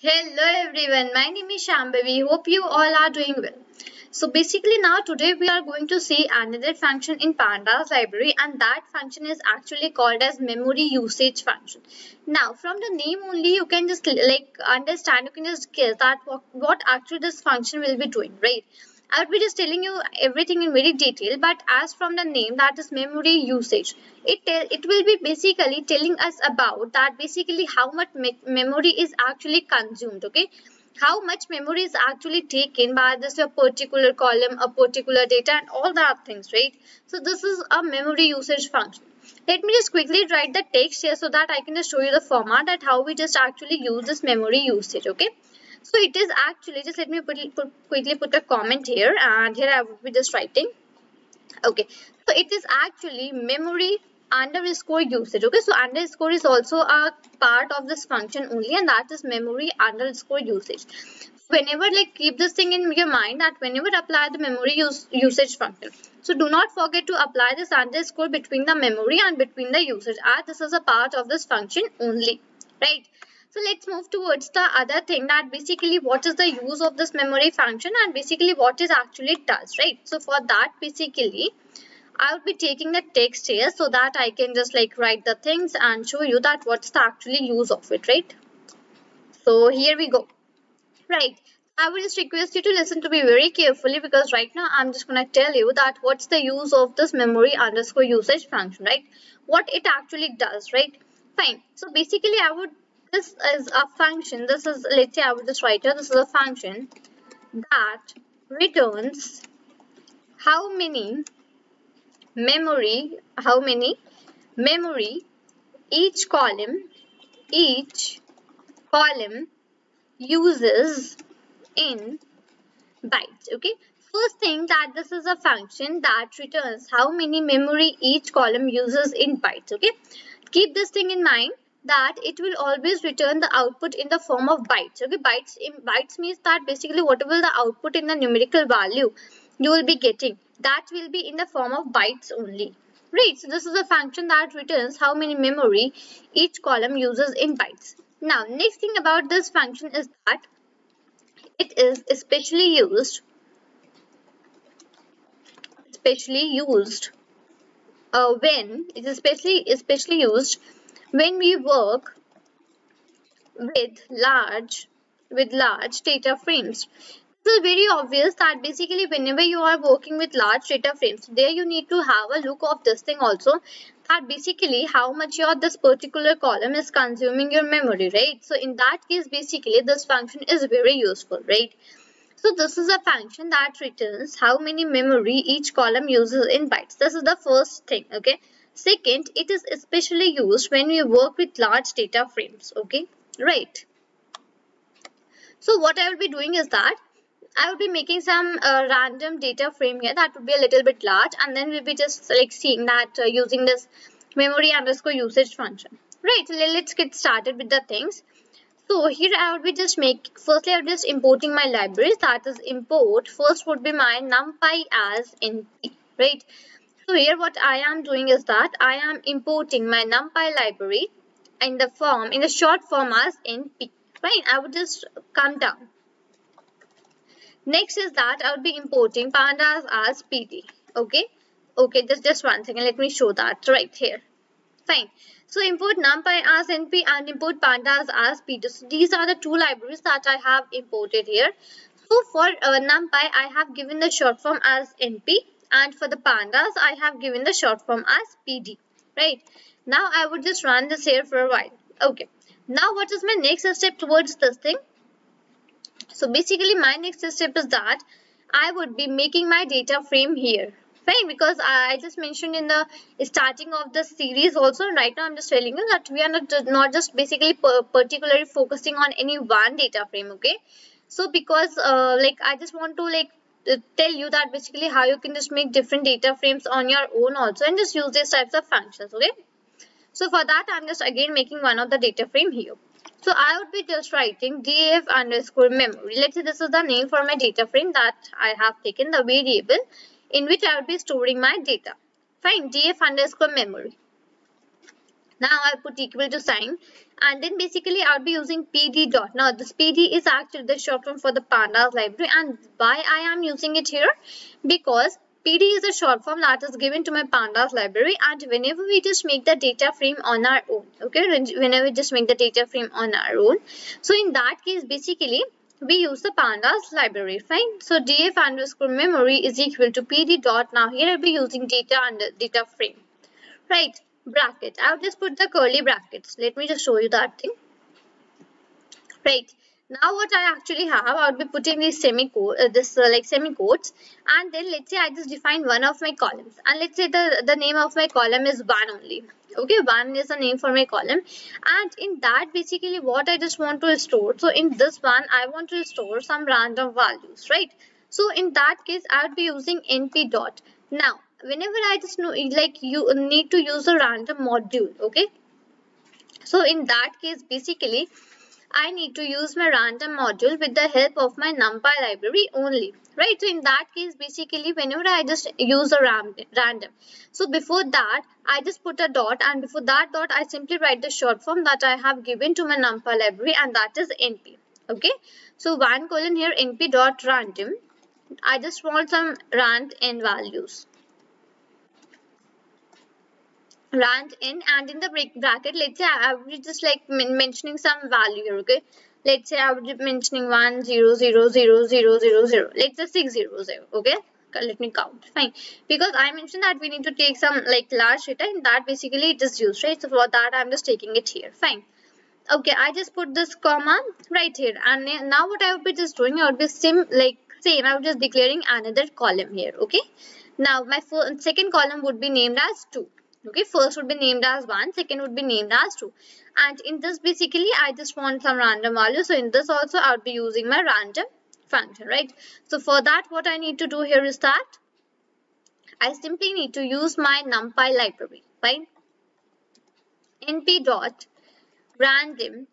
Hello everyone, my name is Shambhavi. Hope you all are doing well. So basically now today we are going to see another function in Pandas library, and that function is actually called as memory usage function. Now from the name only you can just understand, you can just guess that what actually this function will be doing, right? I would be just telling you everything in very detail, but as from the name, that is memory usage. It will be basically telling us about that basically how much memory is actually consumed. Okay, how much memory is actually taken by this a particular column, a particular data, and all that things, right? So this is a memory usage function. Let me just quickly write the text here so that I can just show you the format that how we just actually use this memory usage. Okay. So it is actually, just let me quickly put a comment here, and here I will be just writing. Okay, so it is actually memory underscore usage. Okay, so underscore is also a part of this function only, and that is memory underscore usage. Whenever, like, keep this thing in your mind that whenever apply the memory usage function, so do not forget to apply this underscore between the memory and between the usage, as this is a part of this function only, right? So let's move towards the other thing, that basically what is the use of this memory function and basically what it actually does, right? So for that, basically I will be taking the text here so that I can just like write the things and show you that what's the actually use of it, right? So here we go. Right. I would just request you to listen to me very carefully, because right now I'm just going to tell you that what's the use of this memory underscore usage function, right? What it actually does, right? Fine. So basically this is a function. This is, let's say I would just write here, this is a function that returns how many how many memory each column uses in bytes. Okay, first thing, that this is a function that returns how many memory each column uses in bytes. Okay, keep this thing in mind that it will always return the output in the form of bytes. Okay, bytes means that basically whatever the output in the numerical value you will be getting, that will be in the form of bytes only, right? So this is a function that returns how many memory each column uses in bytes. Now next thing about this function is that it is especially used when it is especially used when we work with large data frames. This is very obvious that basically whenever you are working with large data frames, there you need to have a look of this thing also, that basically how much your this particular column is consuming your memory, right? So in that case, basically this function is very useful, right? So this is a function that returns how many memory each column uses in bytes. This is the first thing, okay? Second, it is especially used when we work with large data frames, okay? Right. So what I will be doing is that I will be making some random data frame here that would be a little bit large, and then we'll be just like seeing that using this memory underscore usage function. Right, so let's get started with the things. So here I would be just firstly I would just importing my libraries, that is import, first would be my numpy as np, right? So here what I am doing is that I am importing my numpy library in the short form as np, right? I would just come down. Next is that I would be importing pandas as pd, okay? Okay, just one second, let me show that right here. Fine. So import numpy as np and import pandas as pd. So these are the two libraries that I have imported here. So for numpy, I have given the short form as np, and for the pandas, I have given the short form as pd. Right. Now I would just run this here for a while. Okay. Now what is my next step towards this thing? So basically my next step is that I would be making my data frame here. Fine, because I just mentioned in the starting of the series also, right now I'm just telling you that we are not just basically particularly focusing on any one data frame, okay? So because like I just want to like tell you that basically how you can just make different data frames on your own also, and just use these types of functions, okay? So for that, I'm just again making one of the data frame here. So I would be just writing df underscore memory. Let's say this is the name for my data frame that I have taken, the variable in which I would be storing my data. Fine, df underscore memory. Now I'll put equal to sign, and then basically I'll be using pd dot. Now this pd is actually the short form for the pandas library, and why I am using it here? Because pd is a short form that is given to my pandas library, and whenever we just make the data frame on our own, okay, whenever we just make the data frame on our own, so in that case basically we use the pandas library, fine. So df underscore memory is equal to pd dot. Now here I'll be using data under data frame, right, bracket. I'll just put the curly brackets. Let me just show you that thing. Right. Now what I actually have, I'll be putting these semicolons, and then let's say I just define one of my columns, and let's say the name of my column is one only. Okay, one is the name for my column, and in that basically what I just want to store. So in this one I want to store some random values, right? So in that case I would be using np dot. Now whenever I just know, like, you need to use a random module, okay? So in that case basically I need to use my random module with the help of my NumPy library only, right? So in that case basically whenever I just use a random, so before that I just put a dot, and before that dot I simply write the short form that I have given to my NumPy library, and that is np. Okay, so one colon here np dot random. I just want some rand n values, rand in, and in the bracket let's say I would be just like mentioning some value here, okay? Let's say I would be mentioning 1000000, let's say 600, okay? Let me count, fine, because I mentioned that we need to take some like large data, and that basically it is used, right? So for that I'm just taking it here, fine. Okay, I just put this comma right here, and now what I would be just doing, I would be same, I would just declaring another column here, okay? Now my second column would be named as 2. Okay, first would be named as 1, second would be named as 2, and in this basically I just want some random value. So in this also I would be using my random function, right? So for that what I need to do here is that I simply need to use my NumPy library, right? np dot random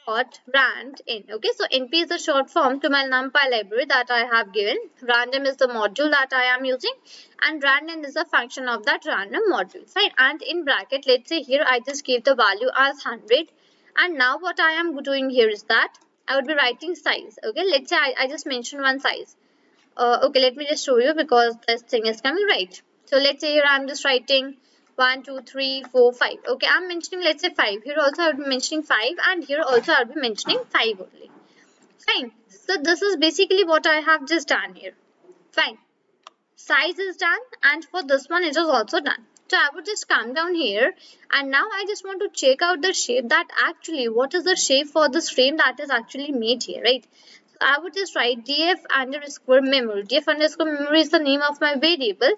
dot rand in. Okay, so np is the short form to my NumPy library that I have given. Random is the module that I am using, and random is a function of that random module, fine. And in bracket let's say here I just give the value as 100, and now what I am doing here is that I would be writing size. Okay, let's say I just mentioned one size. Okay, let me just show you because this thing is coming, right? So let's say here I'm just writing 1 2 3 4 5. Okay, I'm mentioning let's say 5. Here also I would be mentioning 5, and here also I would be mentioning 5 only, fine. So this is basically what I have just done here, fine. Size is done, and for this one it is also done. So I would just come down here, and now I just want to check out the shape, that actually what is the shape for this frame that is actually made here, right? So I would just write df underscore memory. Df underscore memory is the name of my variable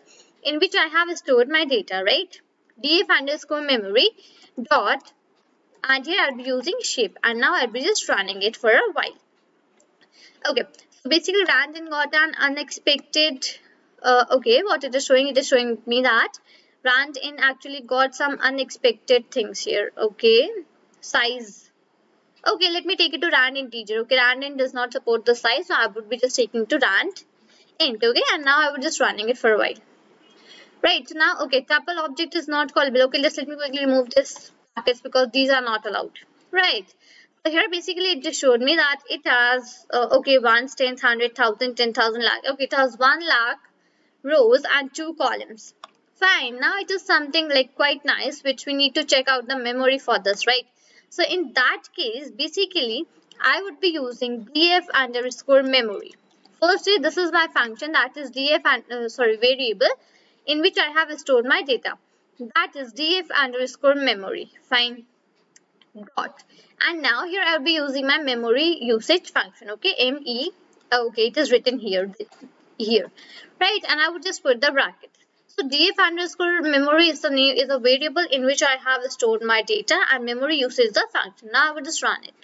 in which I have stored my data, right? Df underscore memory dot, and here I'll be using shape, and now I'll be just running it for a while. Okay, so basically random got an unexpected, okay, what it is showing me that rand in actually got some unexpected things here. Okay, size. Okay, let me take it to rand integer. Okay, rand int does not support the size, so I would be just taking to rand int. Okay, and now I would just running it for a while. Right, so now, okay, tuple object is not callable. Okay, just let me quickly remove this brackets because these are not allowed. Right. So here basically it just showed me that it has, okay, 1, 10, 100,000, 10,000 lakh. Okay, it has 1 lakh rows and 2 columns. Fine. Now it is something like quite nice, which we need to check out the memory for this, right? So in that case, basically, I would be using df underscore memory. Firstly, this is my function, that is df and variable in which I have stored my data. That is df underscore memory. Fine. Dot. And now here I'll be using my memory usage function. Okay, me. Okay, it is written here, right? And I would just put the bracket. So df underscore memory is the name, is a variable in which I have stored my data, and memory usage is the function. Now I would just run it.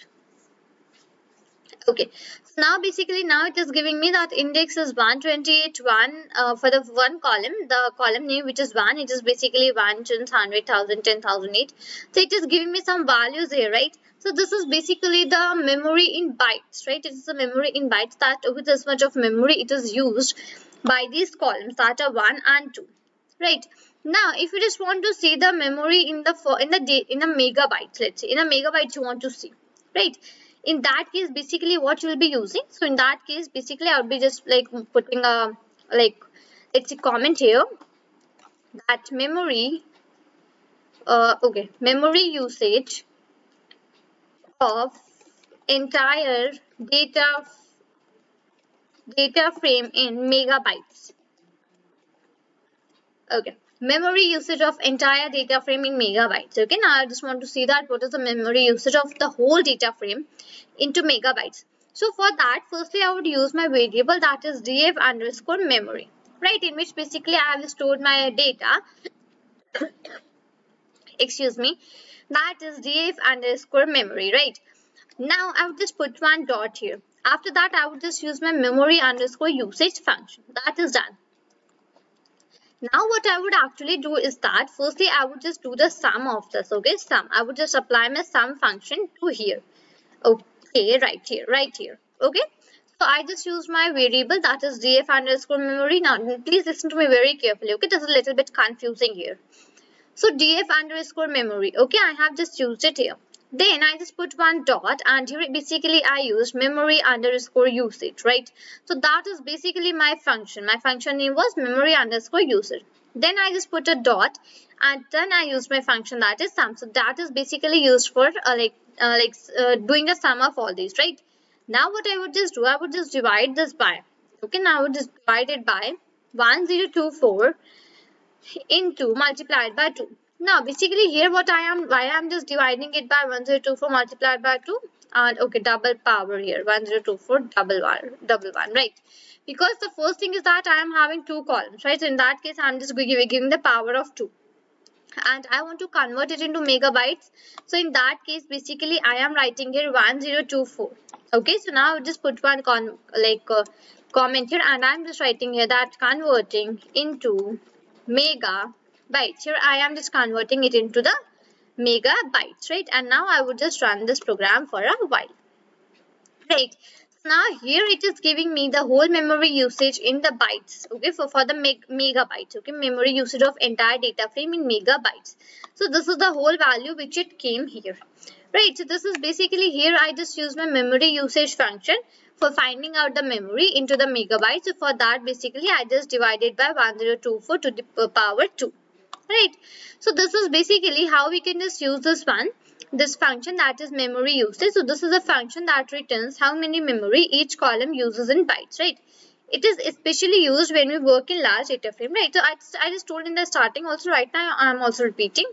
Okay, so now basically now it is giving me that index is 128 1 for the one column, the column name which is 1, it is basically 1 100,000 10,008. So it is giving me some values here, right? So this is basically the memory in bytes, right? It is the memory in bytes, that with this much of memory it is used by these columns that are 1 and 2. Right. Now if you just want to see the memory in the megabytes, let's say in a megabytes you want to see, right? In that case basically what you will be using, so in that case basically I would be just like putting a like let's say comment here that memory okay, memory usage of entire data frame in megabytes. Okay, memory usage of entire data frame in megabytes. Okay, now I just want to see that what is the memory usage of the whole data frame into megabytes. So for that, firstly I would use my variable that is df underscore memory, right, in which basically I have stored my data excuse me, that is df underscore memory, right? Now I would just put one dot here. After that I would just use my memory underscore usage function. That is done. Now what I would actually do is that firstly I would just do the sum of this, okay, sum. I would just apply my sum function to here. Okay, right here, okay. So I just use my variable that is df underscore memory. Now please listen to me very carefully, okay, this is a little bit confusing here. So df underscore memory, okay, I have just used it here. Then I just put one dot and here basically I used memory underscore usage, right? So that is basically my function. My function name was memory underscore usage. Then I just put a dot and then I used my function that is sum. So that is basically used for doing a sum of all these, right? Now what I would just do, I would just divide this by, okay, now I would just divide it by 1024 into multiplied by 2. Now basically here why I am just dividing it by 1024 multiplied by 2 and okay, double power here 1024 double one, right? Because the first thing is that I am having two columns, right? So in that case I am just giving the power of 2 and I want to convert it into megabytes. So in that case basically I am writing here 1024. Okay, so now I just put one comment here and I am just writing here that converting into megabytes. Here I am just converting it into the megabytes, right? And now I would just run this program for a while, right? So now here it is giving me the whole memory usage in the bytes, okay, for the megabytes, okay, memory usage of entire data frame in megabytes. So this is the whole value which it came here, right? So this is basically here I just use my memory usage function for finding out the memory into the megabytes. So for that basically I just divided by 1024 to the power 2, right? So this is basically how we can just use this function that is memory usage. So this is a function that returns how many memory each column uses in bytes, right? It is especially used when we work in large data frame, right? So I just told in the starting also, right now I am also repeating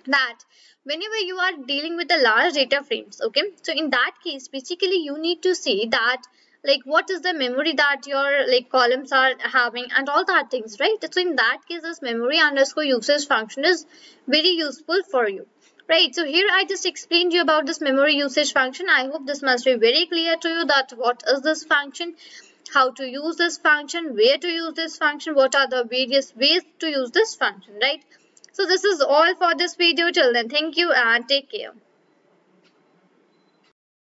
that whenever you are dealing with the large data frames, okay, so in that case basically you need to see that like what is the memory that your like columns are having and all that things, right? So in that case this memory underscore usage function is very useful for you, right? So here I just explained you about this memory usage function. I hope this must be very clear to you that what is this function, how to use this function, where to use this function, what are the various ways to use this function, right? So this is all for this video. Till then, thank you and take care.